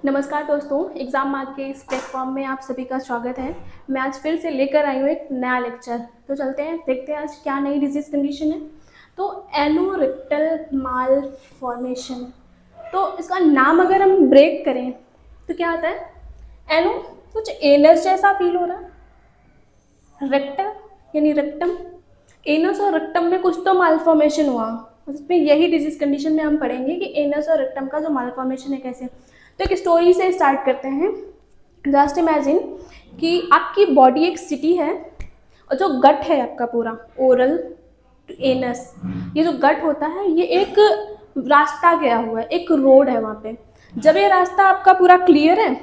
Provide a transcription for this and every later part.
नमस्कार दोस्तों, exam mark के इस प्लेटफॉर्म में आप सभी का स्वागत है। मैं आज फिर से लेकर आई हूँ एक नया लेक्चर। तो चलते हैं, देखते हैं आज क्या नई डिजीज़ कंडीशन है। तो एनोरेक्टल माल फॉर्मेशन, तो इसका नाम अगर हम ब्रेक करें तो क्या आता है। एनो कुछ एनस जैसा फील हो रहा है, रेक्टल यानी रेक्टम, एनस और रेक्टम में कुछ तो माल फॉर्मेशन हुआ। उसमें यही डिजीज कंडीशन में हम पढ़ेंगे कि एनस और रेक्टम का जो माल फॉर्मेशन है कैसे। तो एक स्टोरी से स्टार्ट करते हैं। जस्ट इमेजिन कि आपकी बॉडी एक सिटी है और जो गट है आपका पूरा ओरल टू एनस, ये जो गट होता है ये एक रास्ता गया हुआ है, एक रोड है वहाँ पे। जब ये रास्ता आपका पूरा क्लियर है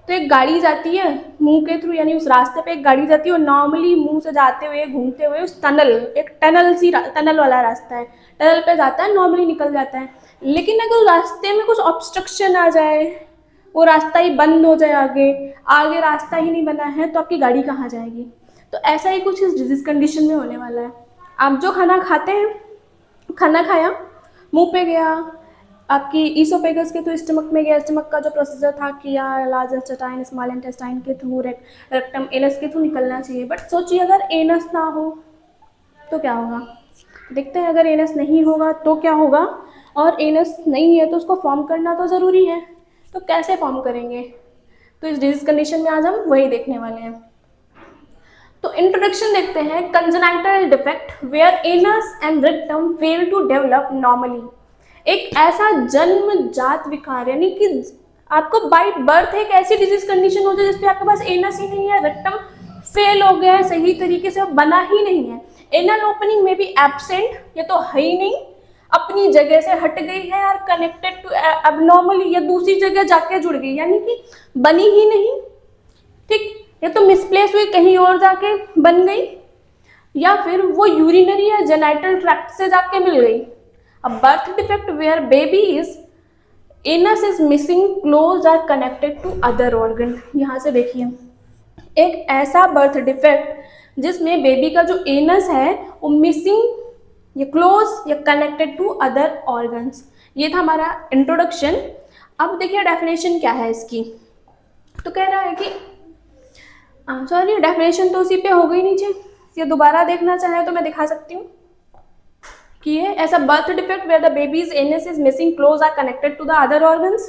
तो एक गाड़ी जाती है मुंह के थ्रू, यानी उस रास्ते पे एक गाड़ी जाती है और नॉर्मली मुंह से जाते हुए घूमते हुए उस टनल, एक टनल वाला रास्ता है, टनल पे जाता है, नॉर्मली निकल जाता है। लेकिन अगर रास्ते में कुछ ऑब्स्ट्रक्शन आ जाए, वो रास्ता ही बंद हो जाए, आगे आगे रास्ता ही नहीं बना है, तो आपकी गाड़ी कहाँ जाएगी। तो ऐसा ही कुछ इस डिजीज कंडीशन में होने वाला है। आप जो खाना खाते हैं, खाना खाया, मुंह पे गया, आपकी ईसोफेगस के थ्रू स्टमक में गया, स्टमक का जो प्रोसीजर था किया, लार्ज इंटेस्टाइन स्मॉल इंटेस्टाइन के थ्रू, रेक्टम एनस के थ्रू निकलना चाहिए। बट सोचिए अगर एनस ना हो तो क्या होगा। देखते हैं अगर एनस नहीं होगा तो क्या होगा, और एनस नहीं है तो उसको फॉर्म करना तो ज़रूरी है। तो कैसे फॉर्म करेंगे, तो इस डिजीज कंडीशन में आज हम वही देखने वाले हैं। तो इंट्रोडक्शन देखते हैं। Congenital defect where anus and rectum fail to develop normally. एक ऐसा जन्मजात विकार, यानी कि आपको बाय बर्थ एक ऐसी डिजीज कंडीशन हो जाए जिसपे आपके पास एनस ही नहीं है, रेक्टम फेल हो गया है, सही तरीके से बना ही नहीं है, एनल ओपनिंग में भी एब्सेंट, ये तो है ही नहीं, अपनी जगह से हट गई है और कनेक्टेड टू एबनॉर्मली या दूसरी जगह जाके जुड़ गई, यानी कि बनी ही नहीं। ठीक, या तो मिसप्लेस हुई, कहीं और जाके बन गई, या फिर वो यूरिनरी या जेनाइटल ट्रैक्ट से जाके मिल गई। A birth defect where baby is anus is missing clothes are connected to other organ। यहाँ से देखिए, एक ऐसा बर्थ डिफेक्ट जिसमें बेबी का जो एनस है वो मिसिंग या क्लोज या कनेक्टेड टू अदर ऑर्गन्स। ये था हमारा इंट्रोडक्शन। अब देखिए डेफिनेशन क्या है इसकी। तो कह रहा है कि सॉरी, डेफिनेशन तो उसी पे हो गई नीचे, ये दोबारा देखना चाहे तो मैं दिखा सकती हूँ कि ये ऐसा birth defect where the baby's anus is missing close or connected to the other organs.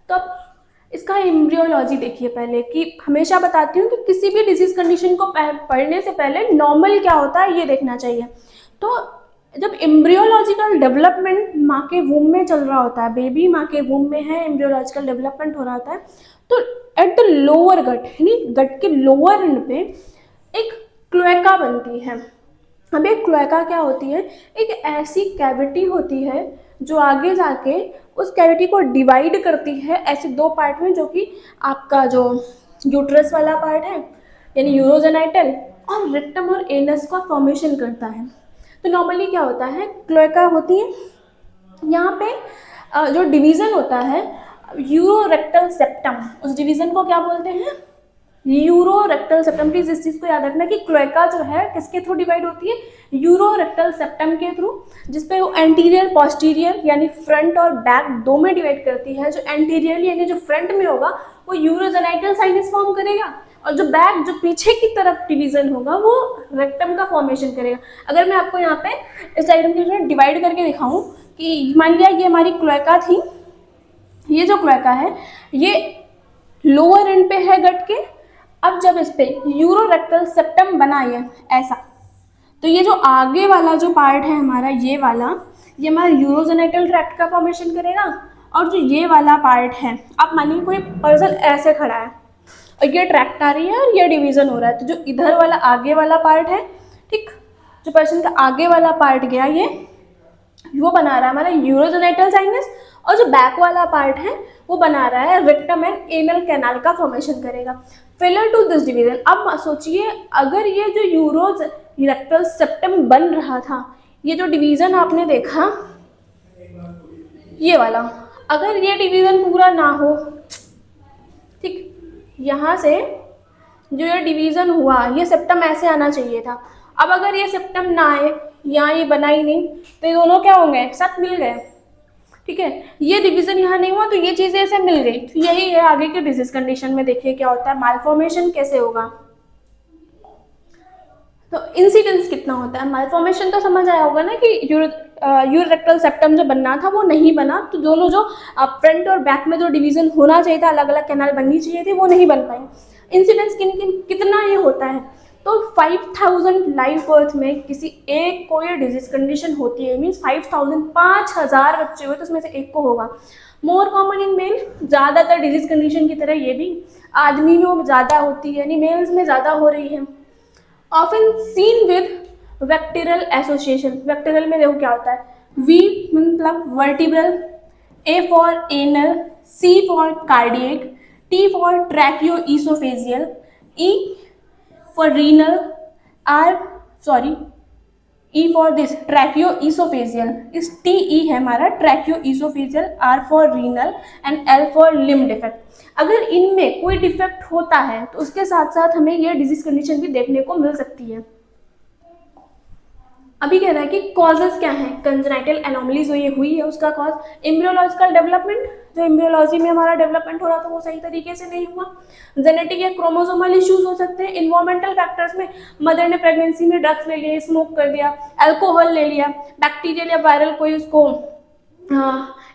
तो अब इसका एम्ब्रियोलॉजी देखिए पहले, कि हमेशा बताती हूँ कि किसी भी डिजीज कंडीशन को पढ़ने से पहले नॉर्मल क्या होता है ये देखना चाहिए। तो जब एम्ब्रियोलॉजिकल डेवलपमेंट माँ के वूम में चल रहा होता है, बेबी माँ के वूम में है, एम्ब्रियोलॉजिकल डेवलपमेंट हो रहा होता है, तो एट द लोअर गट, यानी गट के लोअर एंड पे एक क्लोएका बनती है। अब एक क्लोएका क्या होती है, एक ऐसी कैविटी होती है जो आगे जाके उस कैविटी को डिवाइड करती है ऐसे दो पार्ट में, जो कि आपका जो यूट्रस वाला पार्ट है यानी यूरोजेनाइटल, और रेक्टम और एनस का फॉर्मेशन करता है। तो नॉर्मली क्या होता है, क्लोएका होती है, यहाँ पे जो डिवीज़न होता है यूरोरेक्टल सेप्टम, उस डिवीज़न को क्या बोलते हैं, यूरोरेक्टल सेप्टम। प्लीज इस चीज को याद रखना कि क्लोएका जो है किसके थ्रू डिवाइड होती है, यूरोरेक्टल सेप्टम के थ्रू, जिसपे वो एंटीरियर पोस्टीरियर यानी फ्रंट और बैक दो में डिवाइड करती है। जो एंटीरियर यानी जो फ्रंट में होगा वो यूरोजेनाइटल साइनस फॉर्म करेगा, और जो बैक जो पीछे की तरफ डिवीजन होगा वो रेक्टम का फॉर्मेशन करेगा। अगर मैं आपको यहाँ पे इस डायग्राम के लिए डिवाइड करके दिखाऊं कि मान लिया ये हमारी क्लोएका थी, ये जो क्लोएका है ये लोअर एंड पे है गट के। अब जब इस पे यूरोरेक्टल सेप्टम बना है ऐसा, तो ये जो आगे वाला जो पार्ट है हमारा, ये वाला, ये हमारा यूरोजेनाइटल ट्रैक्ट का फॉर्मेशन करेगा। और जो ये वाला पार्ट है, आप मानिए कोई पर्सन ऐसे खड़ा है और ये ट्रैक्ट आ रही है और ये डिवीजन हो रहा है, तो जो इधर वाला आगे वाला पार्ट है, ठीक, जो पर्सन का आगे वाला पार्ट गया ये वो बना रहा है हमारा यूरोजेनाइटल साइनस, और जो बैक वाला पार्ट है वो बना रहा है रेक्टम एंड एनल कैनाल का फॉर्मेशन करेगा। फेलर टू दिस डिवीजन, अब सोचिए अगर ये जो यूरोरेक्टल सेप्टम बन रहा था, ये जो डिवीजन आपने देखा ये वाला, अगर ये डिवीजन पूरा ना हो, ठीक, यहाँ से जो ये डिवीजन हुआ, ये सेप्टम ऐसे आना चाहिए था। अब अगर ये सेप्टम ना आए, यहाँ ये बना ही नहीं, तो ये दोनों क्या होंगे, एक साथ मिल गए, ठीक है, ये डिवीजन यहाँ नहीं हुआ तो ये चीजें ऐसे मिल गई, तो यही है आगे के डिजीज कंडीशन में। देखिए क्या होता है, मालफॉर्मेशन कैसे होगा। तो इंसिडेंस कितना होता है, मालफॉर्मेशन तो समझ आया होगा ना कि यूरोरेक्टल सेप्टम जो बनना था वो नहीं बना, तो दोनों जो फ्रंट और बैक में जो डिवीजन होना चाहिए था, अलग अलग कैनाल बननी चाहिए थी, वो नहीं बन पाई। इंसिडेंस कितना ये होता है, तो 5000 लाइव बर्थ में किसी एक को ये डिजीज कंडीशन होती है, मीन्स 5000 बच्चे हुए तो उसमें से एक को होगा। मोर कॉमन इन मेल, ज़्यादातर डिजीज कंडीशन की तरह ये भी आदमी में ज़्यादा होती है, यानी मेल्स में ज़्यादा हो रही है। Often seen with VACTERL association, VACTERL में देखो क्या होता है, वी मतलब vertebral, A for anal, C for cardiac, T for tracheoesophageal, E for renal, R sorry E for this tracheoesophageal, इस टी ई है हमारा tracheoesophageal, R for renal and L for limb defect. अगर इनमें कोई defect होता है तो उसके साथ साथ हमें ये डिजीज कंडीशन भी देखने को मिल सकती है। अभी कह रहा है कि कॉजेज क्या है, कंजेनाइटल एनोमली जो ये हुई है उसका कॉज एम्ब्रियोलॉजिकल डेवलपमेंट, जो एम्ब्रियोलॉजी में हमारा डेवलपमेंट हो रहा था वो सही तरीके से नहीं हुआ। जेनेटिक या क्रोमोसोमल इश्यूज हो सकते हैं। इन्वायरमेंटल फैक्टर्स में मदर ने प्रेगनेंसी में ड्रग्स ले लिए, स्मोक कर दिया, अल्कोहल ले लिया, बैक्टीरियल या वायरल कोई उसको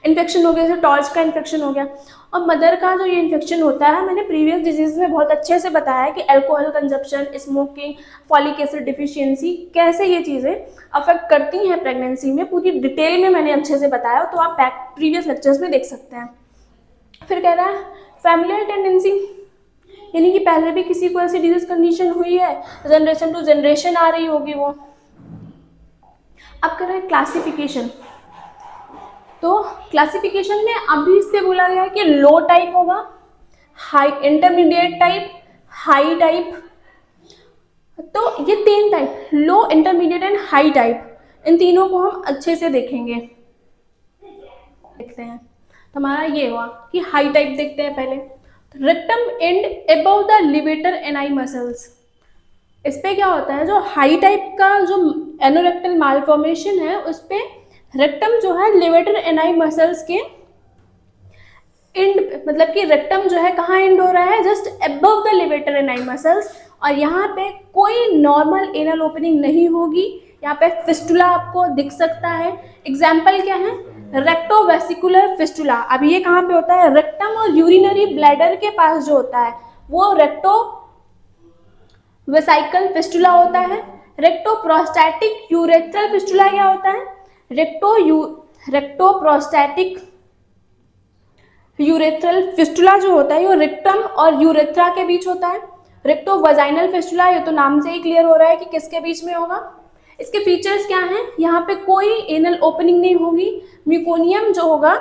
इन्फेक्शन हो गया, जैसे टॉर्च का इन्फेक्शन हो गया। और मदर का जो ये इन्फेक्शन होता है, मैंने प्रीवियस डिजीज में बहुत अच्छे से बताया है कि alcohol consumption, smoking, folic acid deficiency, कैसे ये चीज़ें अफेक्ट करती हैं प्रेगनेंसी में, पूरी डिटेल में मैंने अच्छे से बताया, तो आप प्रीवियस लेक्चर्स में देख सकते हैं। फिर कह रहा है फैमिलियल टेंडेंसी, यानी कि पहले भी किसी को ऐसी डिजीज कंडीशन हुई है, जनरेशन टू जनरेशन आ रही होगी वो। अब कर रहे हैं क्लासिफिकेशन, तो क्लासिफिकेशन में अभी इस पे बोला गया है कि लो टाइप होगा, high intermediate type, high type. तो ये 3 type, low, intermediate and high type, इन तीनों को हम अच्छे से देखेंगे। देखते हैं तो हमारा ये हुआ कि हाई टाइप देखते हैं पहले। Rectum and above the levator एनाई muscles, इस पे क्या होता है, जो हाई टाइप का जो एनोरेक्टल मालफॉर्मेशन है उस पे रेक्टम जो है लिवेटर एनाई मसल्स के एंड, मतलब कि रेक्टम जो है कहाँ एंड हो रहा है, just above the levator एनाई muscles, और यहाँ पे कोई नॉर्मल एनल ओपनिंग नहीं होगी। यहाँ पे फिस्टुला आपको दिख सकता है। एग्जाम्पल क्या है, रेक्टोवेसिकुलर फिस्टुला। अब ये कहाँ पे होता है, रेक्टम और यूरिनरी ब्लैडर के पास जो होता है वो रेक्टो वेसाइकल फिस्टुला होता है। रेक्टोप्रोस्टैटिक यूरेथ्रल फिस्टुला क्या होता है, रेक्टोप्रोस्टैटिक यूरेथ्रल फिस्टुला जो होता है वो रेक्टम और यूरेथ्रा के बीच होता है। रेक्टोवजाइनल फिस्टुला, ये तो नाम से ही क्लियर हो रहा है कि किसके बीच में होगा। इसके फीचर्स क्या हैं, यहाँ पे कोई एनल ओपनिंग नहीं होगी। म्यूकोनियम जो होगा,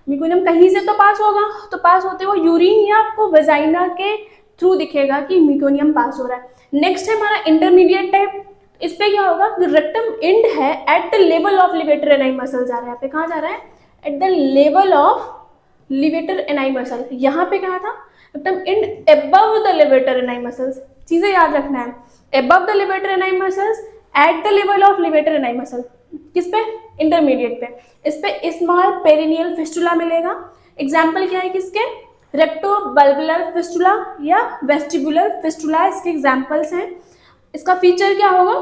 म्यूकोनियम कहीं से तो पास होगा, तो पास होते हुए यूरिन या आपको वेजाइना के थ्रू दिखेगा कि म्यूकोनियम पास हो रहा है। नेक्स्ट है हमारा इंटरमीडिएट टाइप, इस पे क्या होगा, जो रेक्टम एंड है at the level of levator एनाई muscle जा रहा है। यहाँ पे कहाँ जा रहा है, at the level of levator एनाई muscle. यहाँ पे क्या था, rectum and above the levator एनाई muscles. चीजें याद रखना है, above the levator एनाई muscles, at the level of levator एनाई muscle. किस पे, इंटरमीडिएट पे। इस पे स्मॉल पेरिनियल फिस्टुला मिलेगा। एग्जाम्पल क्या है किसके, रेक्टोबल्बुलर फिस्टुला या वेस्टिबुलर फिस्टुला इसके एग्जाम्पल्स हैं। इसका फीचर क्या होगा,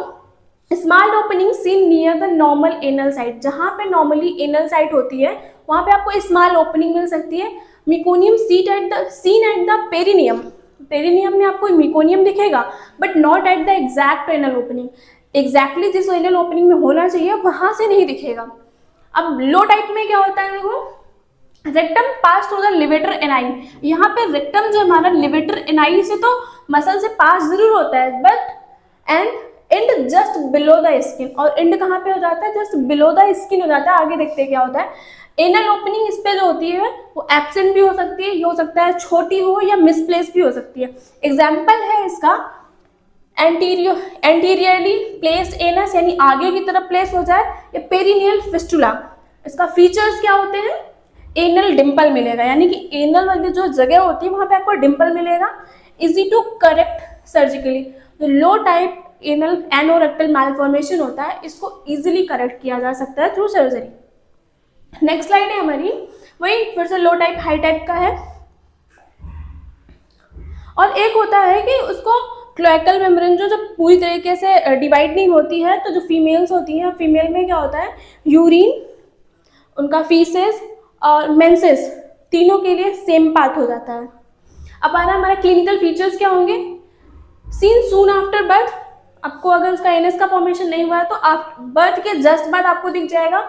small opening seen near the normal anal site. जहाँ पे नॉर्मली एनल साइट होती है वहाँ पे आपको स्मॉल ओपनिंग मिल सकती है। Meconium seen at the perineum, perineum में आपको मिकोनियम दिखेगा but not at the exact anal opening. Exactly जिस एनल ओपनिंग में होना चाहिए वहाँ से नहीं दिखेगा। अब लो टाइप में क्या होता है, देखो, rectum pass through the levator ani. यहाँ पे रेक्टम जो हमारा लिवेटर एनाई से तो मसल से पास जरूर होता है, but and just below the skin, और एंड कहाँ पे हो जाता है, जस्ट बिलो द स्किन हो जाता है। आगे देखते हैं क्या होता है। एनल ओपनिंग इस पे जो होती है वो एब्सेंट भी हो सकती है, ये हो सकता है छोटी हो या मिसप्लेस भी हो सकती है। एग्जाम्पल है इसका एंटीरियरली प्लेस्ड एनस, यानी आगे की तरफ प्लेस हो जाए, या पेरिनियल फिस्टुला। इसका फीचर्स क्या होते हैं, एनल डिम्पल मिलेगा, यानी कि एनल वाली जो जगह होती है वहाँ पे आपको डिम्पल मिलेगा। इजी टू करेक्ट सर्जिकली, जो लो टाइप एनल एनोरेक्टल मालफॉर्मेशन होता है इसको इजीली करेक्ट किया जा सकता है थ्रू सर्जरी। नेक्स्ट स्लाइड है हमारी, वही फिर से लो टाइप हाई टाइप का है। और एक होता है कि उसको क्लोएकल मेम्ब्रेन जो जब पूरी तरीके से डिवाइड नहीं होती है, तो जो फीमेल्स होती हैं, फीमेल में क्या होता है, यूरिन, उनका फीसेस और मेंसेस तीनों के लिए सेम पाथ हो जाता है। अब आ रहा है हमारा क्लिनिकल फीचर्स क्या होंगे। सीन सून आफ्टर बर्थ, आपको अगर उसका एनएस का फॉर्मेशन नहीं हुआ है तो आप बर्थ के जस्ट बाद आपको दिख जाएगा,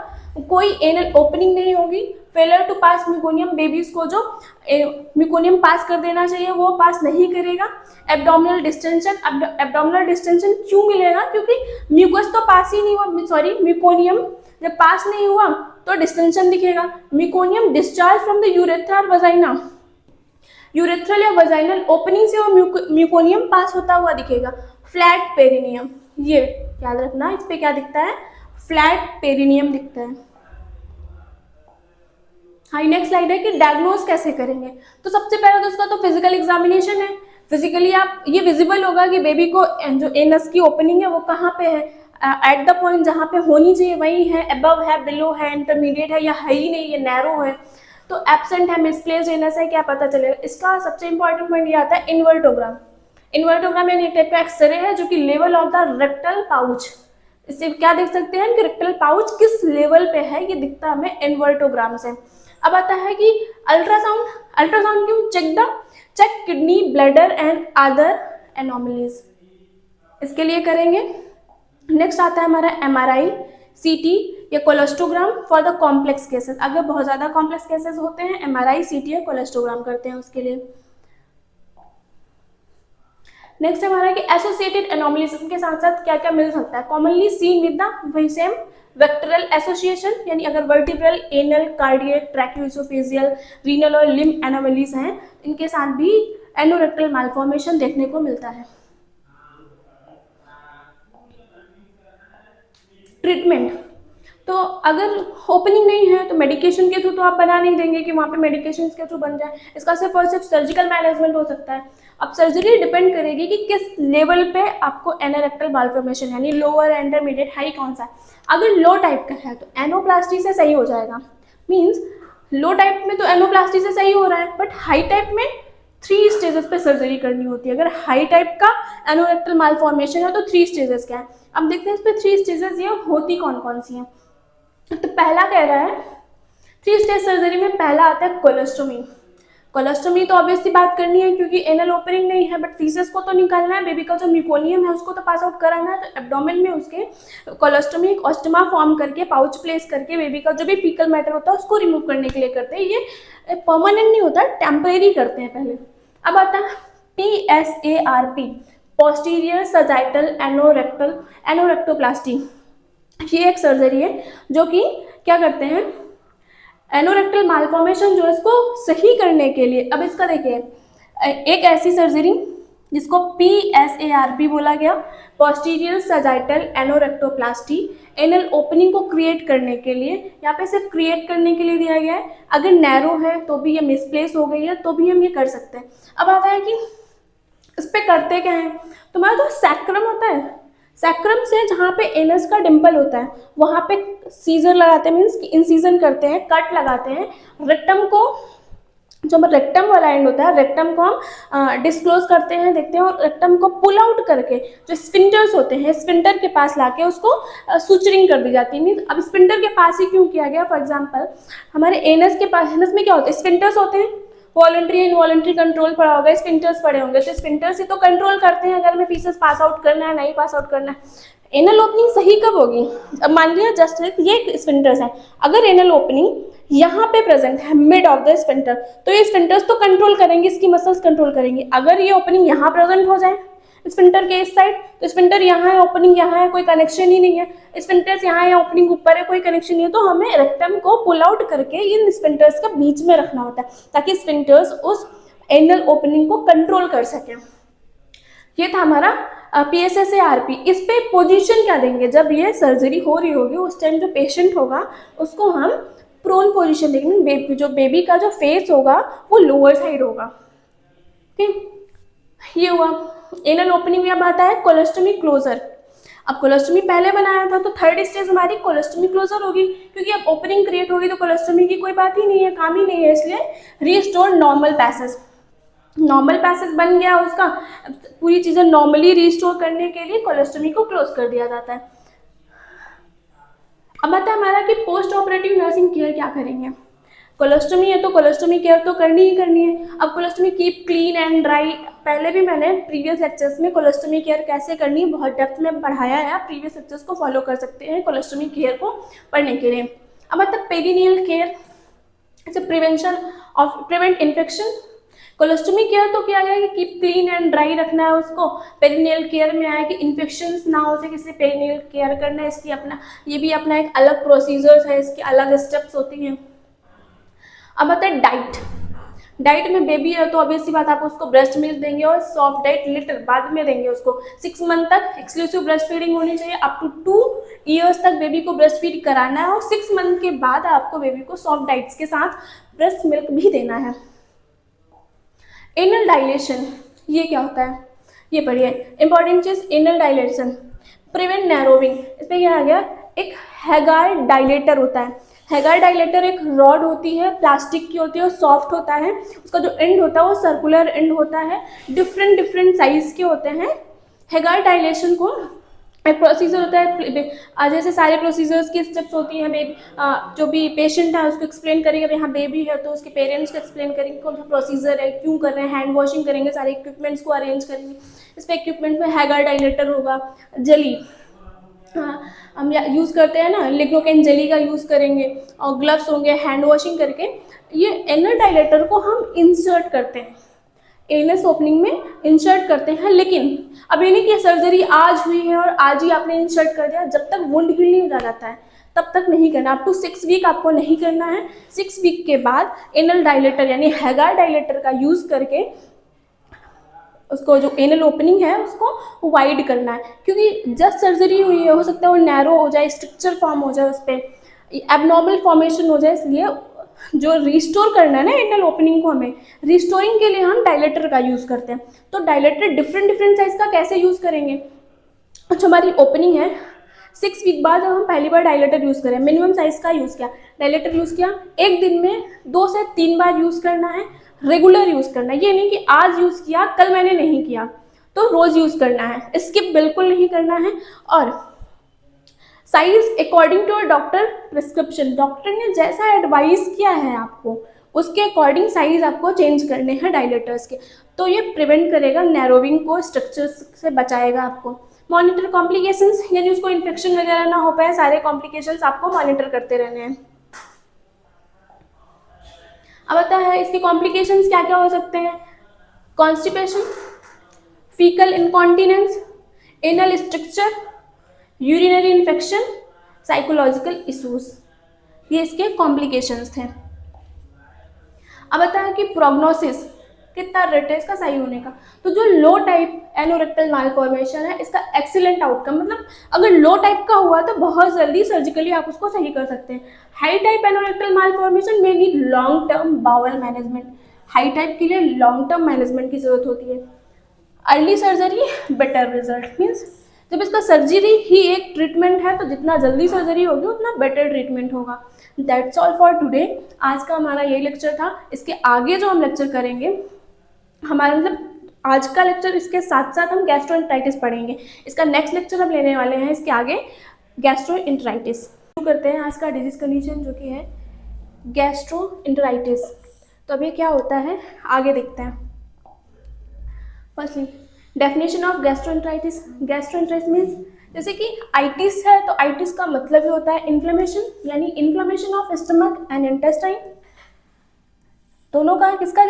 कोई एनल ओपनिंग नहीं होगी। फेलर टू पास म्यूकोनियम, बेबीज को जो म्यूकोनियम पास कर देना चाहिए वो पास नहीं करेगा। एब्डोमिनल डिस्टेंशन, एब्डोमिनल डिस्टेंशन क्यों मिलेगा, क्योंकि म्यूकस तो पास ही नहीं हुआ, सॉरी म्यूकोनियम जब पास नहीं हुआ तो डिस्टेंशन दिखेगा। म्यूकोनियम डिस्चार्ज फ्रॉम द यूरेथ्रा और वजाइना, यूरेथ्रल या वजाइनल ओपनिंग से वो म्यूकोनियम पास होता हुआ दिखेगा। फ्लैट पेरिनियम, ये याद रखना, इस पे क्या दिखता है, फ्लैट पेरिनियम दिखता है। हाँ, नेक्स्ट स्लाइड है कि डायग्नोज कैसे करेंगे। तो सबसे पहले तो उसका तो फिजिकल एग्जामिनेशन है। फिजिकली आप ये विजिबल होगा कि बेबी को जो एनस की ओपनिंग है वो कहाँ पे है, एट द पॉइंट जहाँ पे होनी चाहिए वही है, अबव है, बिलो है, इंटरमीडिएट है या है ही नहीं, ये नैरो है, तो एब्सेंट है, मिसप्लेस्ड एनस है, क्या पता चलेगा। इसका सबसे इंपॉर्टेंट पॉइंट ये आता है इन्वर्टोग्राम। इन्वर्टोग्राम यानी एक टाइप का एक्सरे है जो कि level of the rectal pouch, इससे क्या देख सकते हैं कि रेक्टल पाउच किस लेवल पे है, ये दिखता है हमें इन्वर्टोग्राम से। अब आता है कि अल्ट्रासाउंड, अल्ट्रासाउंड क्यों, check kidney, bladder and other anomalies, इसके लिए करेंगे। नेक्स्ट आता है हमारा एमआरआई, सीटी या कोलेस्टोग्राम फॉर द कॉम्प्लेक्स केसेस। अगर बहुत ज़्यादा कॉम्प्लेक्स केसेस होते हैं एमआरआई, सीटी या कोलेस्टोग्राम करते हैं उसके लिए। नेक्स्ट हमारा कि एसोसिएटेड एनोमलीज के साथ साथ क्या क्या मिल सकता है, commonly seen with the same VACTERL association, यानी अगर vertebral, anal, cardiac, tracheoesophageal, renal और लिम्ब एनोमलीज हैं, इनके साथ भी एनोरेक्टल मालफॉर्मेशन देखने को मिलता है। ट्रीटमेंट, तो अगर ओपनिंग नहीं है तो मेडिकेशन के थ्रू तो आप बना नहीं देंगे कि वहाँ पे मेडिकेशन के थ्रू बन जाए, इसका सिर्फ और सिर्फ सर्जिकल मैनेजमेंट हो सकता है। अब सर्जरी डिपेंड करेगी कि किस लेवल पे आपको एनोरेक्टल मालफॉर्मेशन यानी लोअर, इंटरमीडिएट, हाई कौन सा है। अगर लो टाइप का है तो एनोप्लास्टी से सही हो जाएगा, मीन्स लो टाइप में तो एनोप्लास्टी से सही हो रहा है, बट हाई टाइप में 3 स्टेजेस पे सर्जरी करनी होती है। अगर हाई टाइप का एनोरेक्टल मालफॉर्मेशन है तो 3 स्टेजेस क्या है, अब देखते हैं इस पर 3 स्टेजेस ये होती कौन कौन सी हैं। तो पहला कह रहा है 3 स्टेज सर्जरी में पहला आता है कोलोस्टोमी। कोलोस्टोमी तो ऑब्वियसली बात करनी है क्योंकि एनल ओपनिंग नहीं है, बट फीसेस को तो निकालना है, बेबी का जो म्यूकोनियम है उसको तो पास आउट कराना है, तो एब्डोमेन में उसके कोलोस्टोमी एक ऑस्टमा फॉर्म करके, पाउच प्लेस करके बेबी का जो भी फीकल मैटर होता है उसको रिमूव करने के लिए करते हैं। ये परमानेंट नहीं होता, टेम्परेरी करते हैं पहले। अब आता है PSARP, पोस्टीरियर सजाइटल एनोरेक्टोप्लास्टी। ये एक सर्जरी है जो कि क्या करते हैं, एनोरेक्टल मालफॉर्मेशन जो है इसको सही करने के लिए। अब इसका देखिए, एक ऐसी सर्जरी जिसको PSARP बोला गया, पोस्टीरियर सजाइटल एनोरेक्टोप्लास्टी, एनल ओपनिंग को क्रिएट करने के लिए, यहाँ पे सिर्फ क्रिएट करने के लिए दिया गया है। अगर नैरो है तो भी, ये मिसप्लेस हो गई है तो भी हम ये कर सकते हैं। अब आता है कि इस पे करते क्या है, तो हमारा जो सैक्रम होता है, सैक्रम से जहाँ पे एनस का डिम्पल होता है वहाँ पे सीजर लगाते हैं, मीन्स इंसीजन करते हैं, कट लगाते हैं। रेक्टम को, जो रेक्टम वाला एंड होता है, रेक्टम को हम डिस्क्लोज करते हैं, देखते हैं, और रेक्टम को पुल आउट करके जो स्फिंक्टर्स होते हैं, स्फिंक्टर के पास लाके उसको सुचरिंग कर दी जाती है। मीन्स अब स्फिंक्टर के पास ही क्यों किया गया, फॉर एग्जाम्पल हमारे एनस के पास, एनस में क्या होता है, स्फिंक्टर्स होते हैं, वॉलंटरी इनवॉलंटरी कंट्रोल पड़ा होगा, स्फिंक्टर्स पड़े होंगे, तो स्फिंक्टर्स ही तो कंट्रोल करते हैं अगर हमें फीसेस पास आउट करना है, नहीं पास आउट करना है। एनल ओपनिंग सही कब होगी, अब मान लिया जस्ट ये स्फिंक्टर्स है, अगर एनल ओपनिंग यहाँ पे प्रेजेंट है मिड ऑफ द स्फिंक्टर, तो ये स्फिंक्टर्स तो कंट्रोल करेंगे, इसकी मसल्स कंट्रोल करेंगी। अगर ये ओपनिंग यहाँ प्रेजेंट हो जाए स्फिंक्टर के इस साइड, तो स्फिंक्टर यहाँ है, ओपनिंग यहाँ है, कोई कनेक्शन ही नहीं है, स्फिंक्टर्स यहाँ है, ओपनिंग ऊपर है, कोई कनेक्शन नहीं है, तो हमें रेक्टम को पुल आउट करके इन स्फिंक्टर्स का बीच में रखना होता है ताकि स्फिंक्टर्स उस एनल ओपनिंग को कंट्रोल कर सकें। ये था हमारा PSARP। इस पे पोजीशन क्या देंगे, जब ये सर्जरी हो रही होगी उस टाइम जो पेशेंट होगा उसको हम प्रोन पोजीशन देंगे, जो बेबी का जो फेस होगा वो लोअर साइड होगा। ठीक, ये हुआ एनल ओपनिंग में। अब आता है कोलोस्टोमी क्लोजर। अब कोलोस्टमी पहले बनाया था तो थर्ड स्टेज हमारी कोलोस्टमी क्लोजर होगी, क्योंकि अब ओपनिंग क्रिएट होगी तो कोलोस्टमी की कोई बात ही नहीं है, काम ही नहीं है, इसलिए restore normal passage. Normal passage बन गया उसका, पूरी चीज़ें नॉर्मली रीस्टोर करने के लिए कोलोस्टमी को क्लोज कर दिया जाता है। अब आता है हमारा कि पोस्ट ऑपरेटिव नर्सिंग केयर क्या करेंगे। कोलोस्टमी है तो कोलोस्टमी केयर तो करनी ही करनी है। अब colostomy keep clean and dry, पहले भी मैंने प्रीवियस लेक्चर्स में कोलोस्टमी केयर कैसे करनी है बहुत डेप्थ में पढ़ाया है, आप प्रीवियस लेक्चर्स को फॉलो कर सकते हैं कोलोस्टमी केयर को पढ़ने के लिए। अब मतलब perennial care, it's prevention of prevent infection. Colostomy care तो किया गया कि कीप क्लीन एंड ड्राई रखना है उसको, पेरिनियल केयर में आया कि इन्फेक्शंस ना हो सके, इसलिए पेरिनियल केयर करना है। इसकी अपना ये भी अपना एक अलग प्रोसीजर्स है, इसकी अलग स्टेप्स होती हैं। अब आता है डाइट। डाइट में बेबी है तो ऑब्वियसली बात आप उसको ब्रेस्ट मिल्क देंगे और सॉफ्ट डाइट लिटिल बाद में देंगे उसको। 6 मंथ तक एक्सक्लूसिव ब्रेस्ट फीडिंग होनी चाहिए, अप टू 2 ईयर्स तक बेबी को ब्रेस्ट फीड कराना है और 6 मंथ के बाद आपको बेबी को सॉफ्ट डाइट्स के साथ ब्रेस्ट मिल्क भी देना है। एनल डायलेशन, ये क्या होता है ये पढ़िए, इंपॉर्टेंट चीज एनल डायलेशन, प्रिवेंट नैरोविंग। इस पर क्या आ गया, एक हैगार डायलेटर होता है। हैगार डायलेटर एक रॉड होती है, प्लास्टिक की होती है और सॉफ्ट होता है, उसका जो एंड होता है वो सर्कुलर एंड होता है, डिफरेंट साइज के होते हैं। हैगार डायलेशन को एक प्रोसीजर होता है, जैसे सारे प्रोसीजर्स की स्टेप्स होती हैं, जो भी पेशेंट है उसको एक्सप्लेन करेंगे, अब यहाँ बेबी है तो उसके पेरेंट्स को एक्सप्लेन करेंगे कौन सा प्रोसीजर है, क्यों कर रहे हैं, हैंड वॉशिंग करेंगे, सारे इक्विपमेंट्स को अरेंज करेंगे। इस पर इक्विपमेंट में हैगार डायलेटर होगा, जेली, हाँ हम यूज़ करते हैं ना, लिग्नोकेन जेली का यूज़ करेंगे और ग्लव्स होंगे, हैंड वॉशिंग करके ये एनल डायलेटर को हम इंसर्ट करते हैं, एनस ओपनिंग में इंसर्ट करते हैं। लेकिन अब ये नहीं कि सर्जरी आज हुई है और आज ही आपने इंसर्ट कर दिया, जब तक वुंड हील नहीं हो जाता है तब तक नहीं करना, अप टू 6 वीक आपको नहीं करना है। 6 वीक के बाद एनल डायलेटर यानी हैगार डायलेटर का यूज़ करके उसको जो एनल ओपनिंग है उसको वाइड करना है, क्योंकि जस्ट सर्जरी हुई है, हो सकता है वो नैरो हो जाए, स्ट्रक्चर फॉर्म हो जाए, उस पर एबनॉर्मल फॉर्मेशन हो जाए, इसलिए जो रिस्टोर करना है ना एनल ओपनिंग को, हमें रिस्टोरिंग के लिए हम डायलेटर का यूज़ करते हैं। तो डायलेटर डिफरेंट साइज का कैसे यूज़ करेंगे। अच्छा हमारी ओपनिंग है, 6 वीक बाद जब हम पहली बार डायलेटर यूज़ करें, मिनिमम साइज का यूज़ किया, डायलेटर यूज़ किया, एक दिन में 2 से 3 बार यूज़ करना है, रेगुलर यूज़ करना है। ये नहीं कि आज यूज़ किया कल मैंने नहीं किया, तो रोज़ यूज़ करना है, स्किप बिल्कुल नहीं करना है। और size according to doctor prescription, doctor ने जैसा एडवाइस किया है आपको उसके अकॉर्डिंग साइज आपको चेंज करने हैं डायलेटर्स के, तो ये प्रिवेंट करेगा नैरोविंग को, स्ट्रक्चर्स से बचाएगा आपको। मॉनिटर कॉम्प्लिकेशंस, यानी उसको इन्फेक्शन वगैरह ना हो पाए, सारे कॉम्प्लिकेशंस आपको मॉनिटर करते रहने हैं। अब आता है इसके कॉम्प्लिकेशंस क्या क्या हो सकते हैं, constipation, faecal incontinence, anal structure, urinary infection, psychological issues, ये इसके कॉम्प्लिकेशंस थे। अब आता है कि प्रोग्नोसिस कितना रेट है इसका सही होने का। तो जो लो टाइप एनोरेक्टल मालफॉर्मेशन है इसका एक्सीलेंट आउटकम, मतलब अगर लो टाइप का हुआ तो बहुत जल्दी सर्जिकली आप उसको सही कर सकते हैं। हाई टाइप एनोरेक्टल मालफॉर्मेशन में need long term bowel management, high type के लिए लॉन्ग टर्म मैनेजमेंट की जरूरत होती है। Early surgery better result, means जब इसका सर्जरी ही एक ट्रीटमेंट है तो जितना जल्दी सर्जरी होगी उतना बेटर ट्रीटमेंट होगा। दैट्स ऑल फॉर टुडे, आज का हमारा यही लेक्चर था। इसके आगे जो हम लेक्चर करेंगे, हमारा मतलब आज का लेक्चर, इसके साथ साथ हम गैस्ट्रोएंटेराइटिस पढ़ेंगे। इसका नेक्स्ट लेक्चर हम लेने वाले हैं इसके आगे गैस्ट्रोएंटेराइटिस। शुरू करते हैं आज का डिजीज कंडीशन जो कि है गैस्ट्रोएंटेराइटिस। तो अब ये क्या होता है आगे देखते हैं। Firstly definition of gastroenteritis. Gastroenteritis means जैसे कि आइटिस है तो आइटिस का मतलब ही होता है इन्फ्लेमेशन, यानी inflammation of stomach and intestine, दोनों का, किसका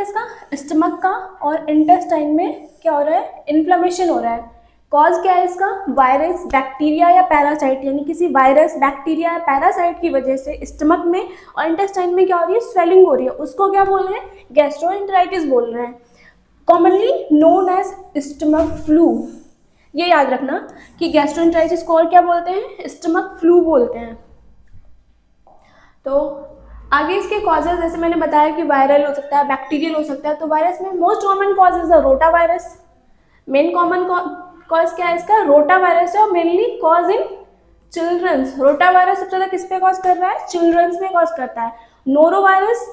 स्टमक का और इंटेस्टाइन में क्या हो रहा है, इन्फ्लेमेशन हो रहा है। कॉज क्या है इसका, वायरस, बैक्टीरिया या पैरासाइट, यानी किसी वायरस, बैक्टीरिया या पैरासाइट की वजह से स्टमक में और इंटेस्टाइन में क्या हो रही है, स्वेलिंग हो रही है, उसको क्या बोल रहे हैं, गैस्ट्रोएंटेराइटिस बोल रहे हैं। Commonly known as stomach flu, ये याद रखना कि गैस्ट्रोएंटेराइटिस को और क्या बोलते हैं, स्टमक फ्लू बोलते हैं। तो आगे इसके कॉजेज जैसे मैंने बताया कि वायरल हो सकता है, बैक्टीरियल हो सकता है। तो वायरस में most common cause is the rota virus, main common cause क्या है इसका, रोटा वायरस है और मेनली कॉज इन चिल्ड्रंस। रोटा वायरस सबसे ज्यादा किस पे कॉज कर रहा है, चिल्ड्रंस में कॉज करता है। नोरो वायरस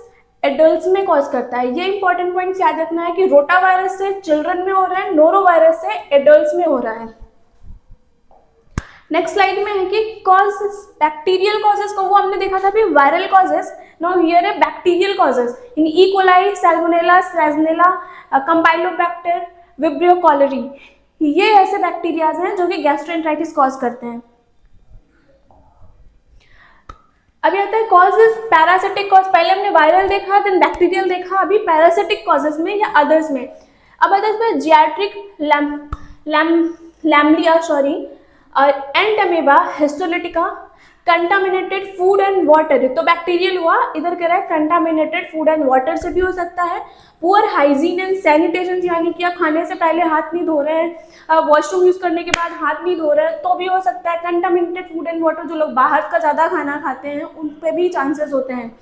एडल्ट्स में कॉज करता है। ये इंपॉर्टेंट पॉइंट याद रखना है कि रोटा वायरस से चिल्ड्रन में हो रहा है, नोरो वायरस से एडल्ट्स में हो रहा है। नेक्स्ट स्लाइड में है कि कॉजेस, बैक्टीरियल कॉजेस को वो हमने देखा था अभी वायरल कॉजेस, नाउ हियर है bacterial causes in E coli, salmonella, स्लेजनेला, कंपाइलोबैक्टर, विब्रियो कॉलेरी। ये ऐसे बैक्टीरियाज हैं जो कि गैस्ट्रोएंटेराइटिस कॉज करते हैं। अभी आता है कॉजेस पैरासिटिक कॉज। पहले हमने वायरल देखा, देन बैक्टीरियल देखा, अभी पैरासिटिक कॉजेस में या अदर्स में। अब आता है इसमें giardia lamblia entamoeba, histolytica, contaminated food and water. तो बैक्टीरियल हुआ, इधर कह रहा है कंटामिनेटेड फूड एंड वाटर से भी हो सकता है। पुअर हाइजीन एंड सैनिटेशन, यानी कि आप खाने से पहले हाथ नहीं धो रहे हैं, वॉशरूम यूज करने के बाद हाथ नहीं धो रहे हैं, तो भी हो सकता है। कंटामिनेटेड फूड एंड वाटर, जो लोग बाहर का ज़्यादा खाना खाते हैं उन पे भी चांसेस होते हैं।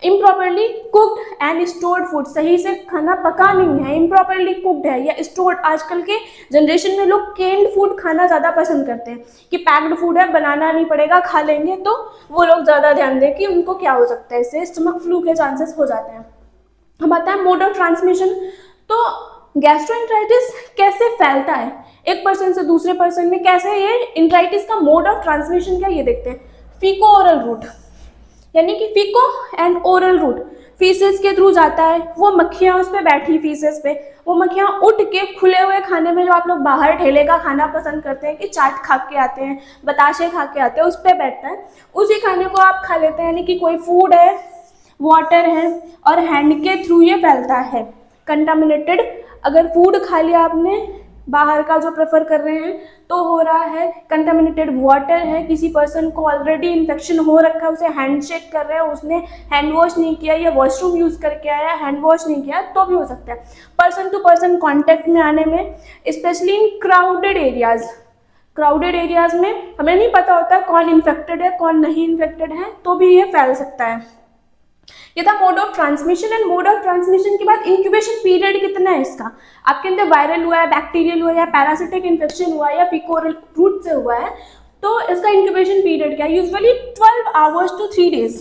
Improperly cooked and stored food, सही से खाना पका नहीं है, इम्प्रॉपरली कुक्ड है या स्टोर्ड। आजकल के जनरेशन में लोग केन्ड फूड खाना ज़्यादा पसंद करते हैं कि पैक्ड फूड है, बनाना नहीं पड़ेगा, खा लेंगे, तो वो लोग ज़्यादा ध्यान दें कि उनको क्या हो सकता है, इससे स्टमक फ्लू के चांसेस हो जाते हैं। हम आता है मोड ऑफ ट्रांसमिशन। तो गैस्ट्रोएंटेराइटिस कैसे फैलता है, एक पर्सन से दूसरे पर्सन में कैसे, ये इंट्राइटिस का मोड ऑफ ट्रांसमिशन क्या, ये देखते हैं। फीको ओरल रूट, यानी कि फीको एंड ओरल रूट, फीसेस के थ्रू जाता है। वो मक्खियाँ उस पर बैठी फीसेस पे, वो मक्खियाँ उठ के खुले हुए खाने में, जो आप लोग बाहर ठेले का खाना पसंद करते हैं कि चाट खा के आते हैं, बताशे खा के आते हैं, उस पर बैठता है, उसी खाने को आप खा लेते हैं। यानी कि कोई फूड है, वाटर है, और हैंड के थ्रू ये फैलता है। कंटामिनेटेड, अगर फूड खा लिया आपने बाहर का जो प्रेफर कर रहे हैं तो हो रहा है। कंटामिनेटेड वाटर है, किसी पर्सन को ऑलरेडी इन्फेक्शन हो रखा है, उसे हैंडशेक कर रहे हैं, उसने हैंड वॉश नहीं किया या वॉशरूम यूज़ करके आया, हैंड वॉश नहीं किया, तो भी हो सकता है। पर्सन टू पर्सन कॉन्टैक्ट में आने में, specially in crowded areas. Crowded areas में हमें नहीं पता होता कौन इन्फेक्टेड है कौन नहीं इन्फेक्टेड है, तो भी ये फैल सकता है। ये था mode of transmission. And mode of transmission के बाद इंक्यूबेशन पीरियड कितना है इसका, आपके अंदर वायरल हुआ है, बैक्टीरियल हुआ है, या पैरासिटिक इन्फेक्शन हुआ है, या फिकोरल रूट से हुआ है, तो इसका इंक्यूबेशन पीरियड क्या है, यूजुअली 12 आवर्स टू 3 डेज,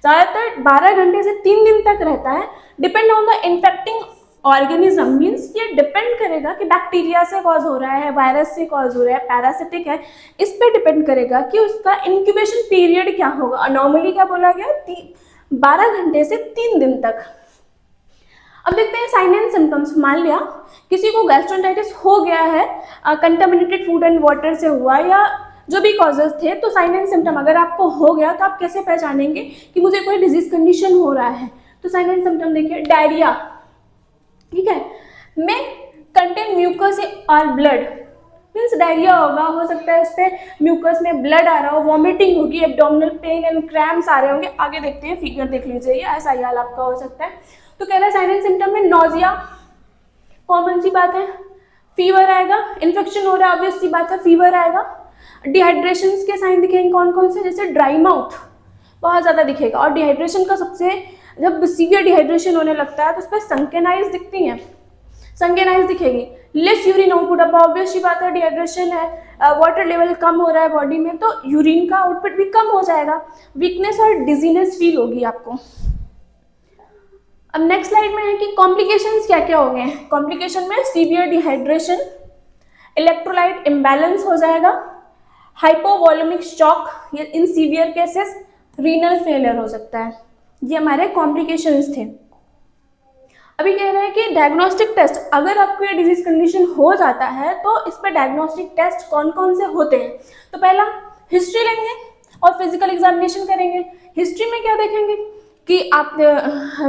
ज़्यादातर 12 घंटे से 3 दिन तक रहता है। Depend on the infecting organism, means ये डिपेंड करेगा कि बैक्टीरिया से कॉज हो रहा है, वायरस से कॉज हो रहा है, पैरासिटिक है, इस पर डिपेंड करेगा कि उसका इंक्यूबेशन पीरियड क्या होगा। नॉर्मली क्या बोला गया, 12 घंटे से 3 दिन तक। अब देखते हैं साइन एंड सिम्टम्स। मान लिया किसी को गैस्ट्रोएंटेराइटिस हो गया है, कंटामिनेटेड फूड एंड वाटर से हुआ या जो भी कॉजेज थे, तो साइन एंड सिम्टम अगर आपको हो गया तो आप कैसे पहचानेंगे कि मुझे कोई डिजीज कंडीशन हो रहा है। तो साइन एंड सिम्टम देखिए, डायरिया, ठीक है, में कंटेन म्यूकस और ब्लड, मीन्स डायरिया होगा, हो सकता है उस पर म्यूकस में ब्लड आ रहा हो, वॉमिटिंग होगी, एब्डोमिनल पेन एंड क्रैम्प्स आ रहे होंगे। आगे देखते हैं, फिगर देख लीजिए, ये ऐसा हाल आपका हो सकता है। तो कह रहा है साइन एंड सिम्टम में नोजिया, कॉमन सी बात है, फीवर आएगा, इन्फेक्शन हो रहा है, ऑब्वियस सी बात है, फीवर आएगा। डिहाइड्रेशन के साइन दिखेंगे कौन कौन से, जैसे ड्राई माउथ बहुत ज़्यादा दिखेगा, और डिहाइड्रेशन का सबसे, जब सीवियर डिहाइड्रेशन होने लगता है तो उस पर सनकेन आइज दिखती हैं, सनकेन आइज दिखेगी। लेस यूरिन आउटपुट, अब ऑब्वियस सी बात है, डिहाइड्रेशन है, वाटर लेवल कम हो रहा है बॉडी में, तो यूरिन का आउटपुट भी कम हो जाएगा। वीकनेस और डिजीनेस फील होगी आपको। अब नेक्स्ट स्लाइड में है कि कॉम्प्लिकेशंस क्या क्या हो गए हैं। कॉम्प्लिकेशन में सीवियर डिहाइड्रेशन, इलेक्ट्रोलाइट इम्बैलेंस हो जाएगा, हाइपोवॉल्यूमिक शॉक, ये in severe cases renal failure हो सकता है। ये हमारे कॉम्प्लिकेशंस थे। अभी कह रहे हैं कि डायग्नोस्टिक टेस्ट, अगर आपको ये डिजीज कंडीशन हो जाता है तो इस पर डायग्नोस्टिक टेस्ट कौन कौन से होते हैं। तो पहला हिस्ट्री लेंगे और फिजिकल एग्जामिनेशन करेंगे। हिस्ट्री में क्या देखेंगे कि आप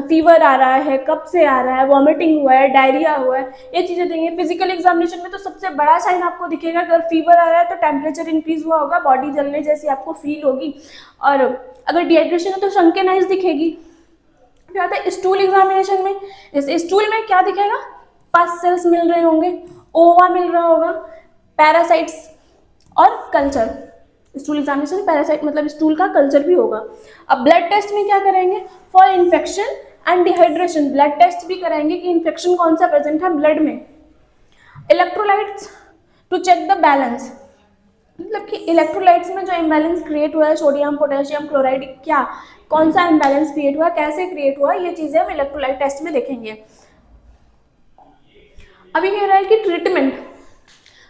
फीवर आ रहा है, कब से आ रहा है, वॉमिटिंग हुआ है, डायरिया हुआ है, ये चीज़ें देंगे। फिजिकल एग्जामिनेशन में तो सबसे बड़ा साइन आपको दिखेगा, अगर फीवर आ रहा है तो टेम्परेचर इंक्रीज हुआ होगा, बॉडी जलने जैसी आपको फील होगी, और अगर डिहाइड्रेशन है तो सनकेन आइज दिखेगी। फिर आता है स्टूल एग्जामिनेशन में, जैसे स्टूल में क्या दिखेगा, पस सेल्स मिल रहे होंगे, ओवा मिल रहा होगा, पैरासाइट्स और कल्चर। स्टूल एग्जामिनेशन पैरासाइट मतलब स्टूल का कल्चर भी होगा। अब ब्लड टेस्ट में क्या करेंगे, for infection and dehydration, blood test भी कराएंगे कि इन्फेक्शन कौन सा प्रेजेंट है ब्लड में। Electrolytes to check the balance, मतलब कि इलेक्ट्रोलाइट्स में जो इम्बैलेंस क्रिएट हुआ है, सोडियम पोटेशियम क्लोराइड, क्या कौन सा इम्बैलेंस क्रिएट हुआ, कैसे क्रिएट हुआ, ये चीज़ें हम इलेक्ट्रोलाइट टेस्ट में देखेंगे। अभी कह रहा है कि ट्रीटमेंट,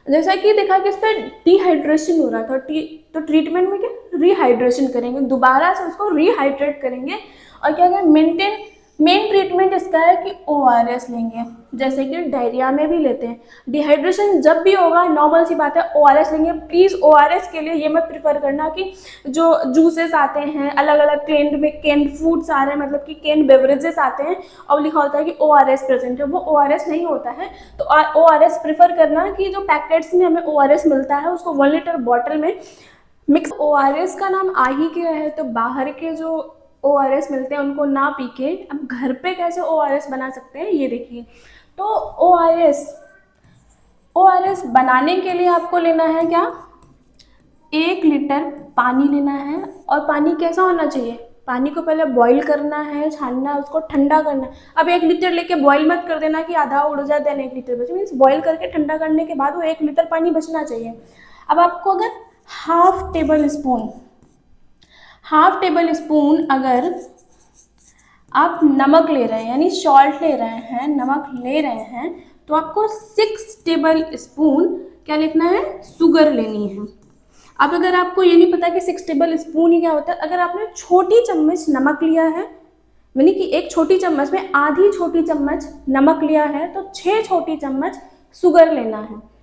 जैसा कि देखा कि इस पर डिहाइड्रेशन हो रहा था, तो ट्रीटमेंट में क्या रिहाइड्रेशन करेंगे, दोबारा से उसको रिहाइड्रेट करेंगे। और क्या करें, मेन ट्रीटमेंट इसका है कि ORS लेंगे, जैसे कि डायरिया में भी लेते हैं। डिहाइड्रेशन जब भी होगा, नॉर्मल सी बात है, ORS लेंगे। प्लीज़ ORS के लिए ये मत प्रिफर करना कि जो जूसेस आते हैं, अलग अलग कैंड फूड्स आ रहे हैं, मतलब कि कैंड बेवरेजेस आते हैं और लिखा होता है कि ORS प्रेजेंट है, वो ORS नहीं होता है। तो ORS प्रिफर करना कि जो पैकेट्स में हमें ORS मिलता है उसको 1 लीटर बॉटल में मिक्स। ORS का नाम आ ही गया है, तो बाहर के जो ORS मिलते हैं उनको ना पी के अब घर पे कैसे ORS बना सकते हैं, ये देखिए। तो ORS बनाने के लिए आपको लेना है क्या, 1 लीटर पानी लेना है। और पानी कैसा होना चाहिए, पानी को पहले बॉईल करना है, छानना है, उसको ठंडा करना है। अब 1 लीटर लेके बॉईल मत कर देना कि आधा उड़ जाए देन 1 लीटर बचे, मीन्स बॉईल करके ठंडा करने के बाद वो 1 लीटर पानी बचना चाहिए। अब आपको अगर हाफ टेबल स्पून अगर आप नमक ले रहे हैं, यानी सॉल्ट ले रहे हैं, नमक ले रहे हैं, तो आपको 6 टेबल स्पून क्या लिखना है, शुगर लेनी है। अब अगर आपको ये नहीं पता कि 6 टेबल स्पून ही क्या होता है, अगर आपने छोटी चम्मच नमक लिया है, यानी कि एक छोटी चम्मच में आधी छोटी चम्मच नमक लिया है, तो 6 छोटी चम्मच शुगर लेना है।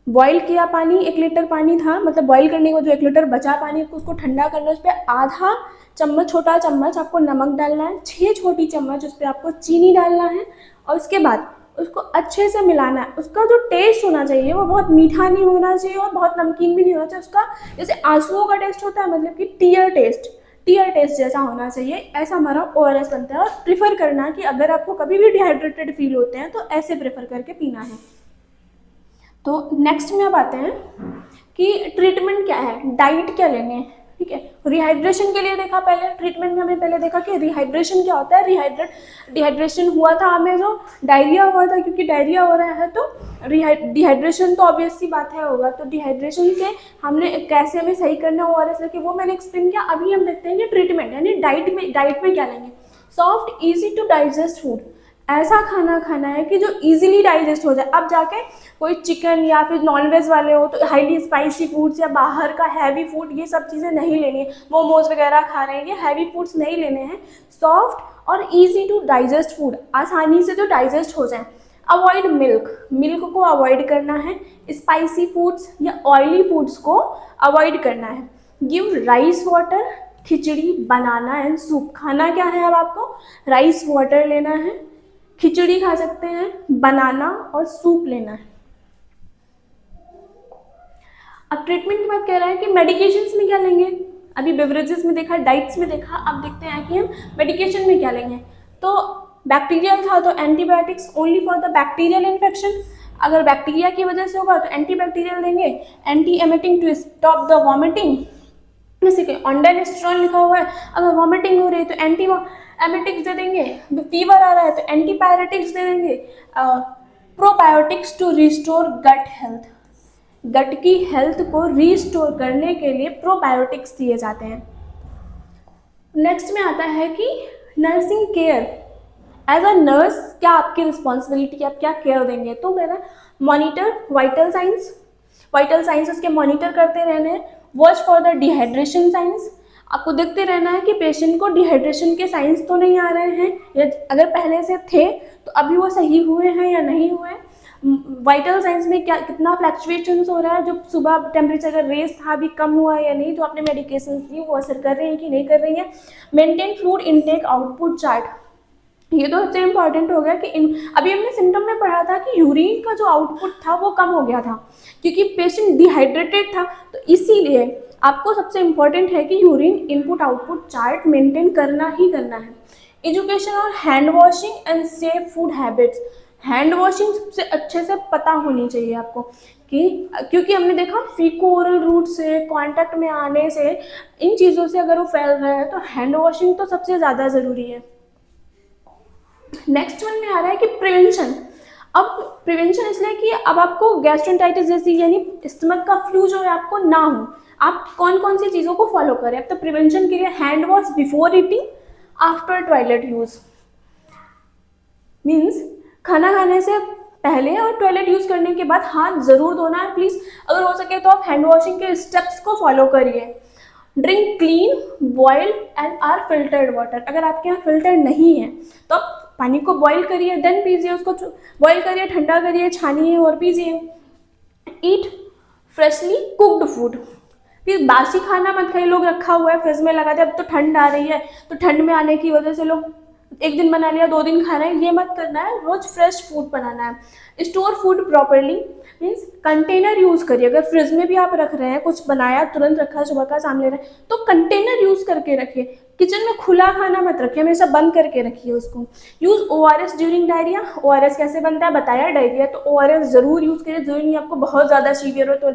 बॉईल किया पानी, 1 लीटर पानी था, मतलब बॉईल करने के बाद जो 1 लीटर बचा पानी उसको ठंडा करना है, उस पर आधा चम्मच, छोटा चम्मच आपको नमक डालना है, 6 छोटी चम्मच उस पर आपको चीनी डालना है, और उसके बाद उसको अच्छे से मिलाना है। उसका जो टेस्ट होना चाहिए वो बहुत मीठा नहीं होना चाहिए और बहुत नमकीन भी नहीं होना चाहिए, उसका जैसे आंसुओं का टेस्ट होता है, मतलब कि टीयर टेस्ट जैसा होना चाहिए। ऐसा हमारा ORS बनता है। और प्रिफर करना कि अगर आपको कभी भी डिहाइड्रेटेड फील होते हैं तो ऐसे प्रेफर करके पीना है। तो नेक्स्ट में अब आते हैं कि ट्रीटमेंट क्या है, डाइट क्या लेने हैं, ठीक है। रिहाइड्रेशन के लिए देखा पहले, ट्रीटमेंट में हमने पहले देखा कि रिहाइड्रेशन क्या होता है। डिहाइड्रेशन हुआ था हमें, जो डायरिया हुआ था, क्योंकि डायरिया हो रहा है तो डिहाइड्रेशन तो ऑब्वियस सी बात है होगा। तो डिहाइड्रेशन से हमने कैसे हमें सही करना ORS लेके, वो मैंने एक्सप्लेन किया। अभी हम देखते हैं कि ट्रीटमेंट, यानी डाइट में क्या लेंगे। Soft easy to digest food, ऐसा खाना खाना है कि जो इजीली डाइजेस्ट हो जाए। अब जाके कोई चिकन या फिर नॉनवेज वाले हो तो हाईली स्पाइसी फूड्स या बाहर का हैवी फूड, ये सब चीज़ें नहीं लेनी है। मोमोज वगैरह खा रहे हैं, ये हैवी फूड्स नहीं लेने हैं। सॉफ्ट और इजी टू डाइजेस्ट फूड, आसानी से जो डाइजेस्ट हो जाए। अवॉइड मिल्क को अवॉइड करना है। स्पाइसी फूड्स या ऑयली फूड्स को अवॉइड करना है। Give rice water, khichdi, banana and soup. खाना क्या है, अब आपको राइस वाटर लेना है, खिचड़ी खा सकते हैं, बनाना और सूप लेना है। अब ट्रीटमेंट के बाद कह रहा है कि मेडिकेशंस में क्या लेंगे। अभी बेवरेजेस में देखा, डाइट्स में देखा, अब देखते हैं कि हम मेडिकेशन में क्या लेंगे। तो बैक्टीरियल था तो antibiotics only for the bacterial infection. अगर बैक्टीरिया की वजह से होगा तो एंटीबैक्टीरियल देंगे। Anti emetic to stop the vomiting, जैसे कि ऑन्डाइनेस्ट्रॉन लिखा हुआ है, अगर वॉमिटिंग हो रही है तो एंटी एमेटिक्स दे देंगे। फीवर आ रहा है तो एंटीपायरेटिक्स दे देंगे। Probiotics to restore gut health, gut की हेल्थ को रिस्टोर करने के लिए प्रोबायोटिक्स दिए जाते हैं। नेक्स्ट में आता है कि nursing care, as a nurse क्या आपकी रिस्पॉन्सिबिलिटी, आप क्या केयर देंगे। तो मेरा मॉनिटर वाइटल साइंस उसके मॉनिटर करते रहने हैं। Watch for the dehydration signs, आपको देखते रहना है कि पेशेंट को डिहाइड्रेशन के साइंस तो नहीं आ रहे हैं, या अगर पहले से थे तो अभी वो सही हुए हैं या नहीं हुए। वाइटल साइंस में क्या कितना फ्लैक्चुएशंस हो रहा है, जो सुबह टेम्परेचर अगर रेस था अभी कम हुआ है या नहीं, जो आपने मेडिकेशन दी वो असर कर रही है कि नहीं कर रही है। Maintain fluid intake output chart, ये तो सबसे इम्पॉर्टेंट हो गया कि अभी हमने सिम्टम में पढ़ा था कि यूरिन का जो आउटपुट था वो कम हो गया था क्योंकि पेशेंट डिहाइड्रेटेड था। तो इसीलिए आपको सबसे इम्पॉर्टेंट है कि urine input output chart maintain करना ही करना है। एजुकेशन और hand washing and safe food habits, hand washing सबसे अच्छे से पता होनी चाहिए आपको कि, क्योंकि हमने देखा फीको ओरल रूट से, कांटेक्ट में आने से, इन चीज़ों से अगर वो फैल रहा है तो हैंड वॉशिंग तो सबसे ज़्यादा ज़रूरी है। नेक्स्ट वन में आ रहा है कि प्रिवेंशन। अब प्रिवेंशन इसलिए कि अब आपको गैस्ट्रोएंटाइटिस जैसी यानी स्टमक का फ्लू जो है आपको ना हो। आप कौन कौन सी चीज़ों को फॉलो करें? अब तो प्रिवेंशन के लिए hand wash before eating, after toilet use, means खाना खाने से पहले और टॉयलेट यूज करने के बाद हाथ जरूर धोना है प्लीज। अगर हो सके तो आप हैंड वॉशिंग के स्टेप्स को फॉलो करिए। Drink clean boiled and or filtered water, अगर आपके यहाँ फिल्टर नहीं है तो आप पानी को बॉईल करिए देन पीजिए, उसको बॉईल करिए, ठंडा करिए, छानिए और पीजिए। ईट फ्रेशली कुक्ड फूड, फिर बासी खाना मत खाइए। लोग रखा हुआ है फ्रिज में लगा दिया, अब तो ठंड आ रही है तो ठंड में आने की वजह से लोग एक दिन बना लिया 2 दिन खा रहे हैं, ये मत करना है। रोज फ्रेश फूड बनाना है। Store food properly, means container use करिए। अगर फ्रिज में भी आप रख रहे हैं, कुछ बनाया तुरंत रखा, सुबह का सामने रहे, तो कंटेनर यूज करके रखिए। किचन में खुला खाना मत रखिए, हमेशा बंद करके रखिए उसको। Use ORS during diarrhoea. ORS कैसे बनता है बताया, डायरिया तो ORS जरूर यूज करिए, जरूर नहीं आपको बहुत ज्यादा सीवियर हो तो।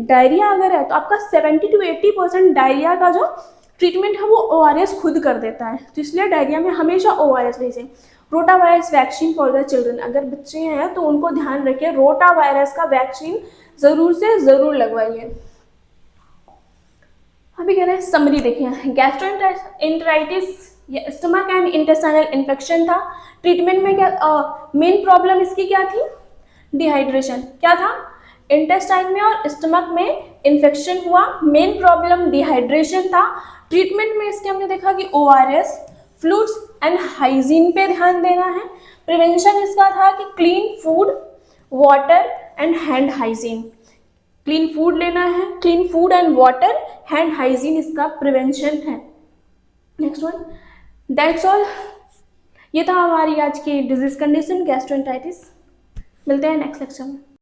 डायरिया अगर है तो आपका 70 to 80% डायरिया का जो ट्रीटमेंट है वो ORS खुद कर देता है, तो इसलिए डायरिया में हमेशा ORS लीजिए। Rota virus vaccine for the children, अगर बच्चे हैं तो उनको ध्यान रखिए, रोटा वायरस का वैक्सीन जरूर से जरूर लगवाइए। अभी कह रहे हैं समरी देखिए, गैस्ट्रोएंटेराइटिस या स्टमक एंड इंटेस्टाइनल इन्फेक्शन था। ट्रीटमेंट में क्या मेन प्रॉब्लम इसकी क्या थी? डिहाइड्रेशन। क्या था? इंटेस्टाइन में और स्टमक में इन्फेक्शन हुआ, मेन प्रॉब्लम डिहाइड्रेशन था। ट्रीटमेंट में इसके हमने देखा कि ORS, फ्लूइड्स एंड हाइजीन पे ध्यान देना है। प्रिवेंशन इसका था कि clean food, water and hand hygiene. Clean food लेना है, clean food and water, hand hygiene इसका प्रिवेंशन है। Next one, that's all. ये था हमारी आज की डिजीज कंडीशन गैस्ट्रोएंटाइटिस। मिलते हैं नेक्स्ट लेक्चर में।